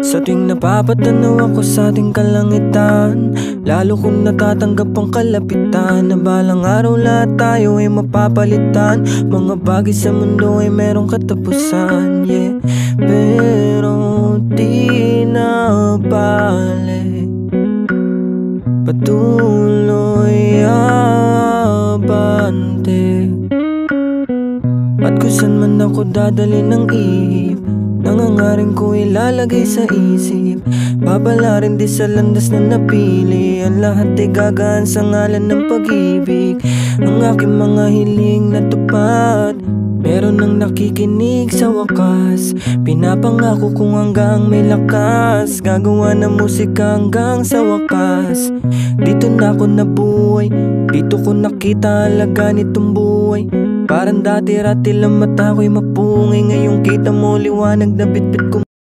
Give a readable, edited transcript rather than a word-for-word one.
Sa tuwing napapatanaw ako sa ating kalangitan, lalo kong natatanggap ang kalapitan na balang araw lahat tayo ay mapapalitan. Mga bagay sa mundo ay merong katapusan, yeah. Pero di na bale, patuloy abante. At kung saan man ako dadalhin ng ihip, nangangaring ko ilalagay sa isip. Babalarin di sa landas na napili, ang lahat ay gagaan sa ngalan ng pag-ibig. Ang aking mga hiling natupad, meron nang nakikinig sa wakas. Pinapangako kong hanggang may lakas, gagawa ng musika hanggang sa wakas. Dito na ako nabuhay, dito ko nakita halaga nitong buhay. Parang dati-rati lang mata ko'y mapungay, ngayong kita mo liwanag na bitbit ko.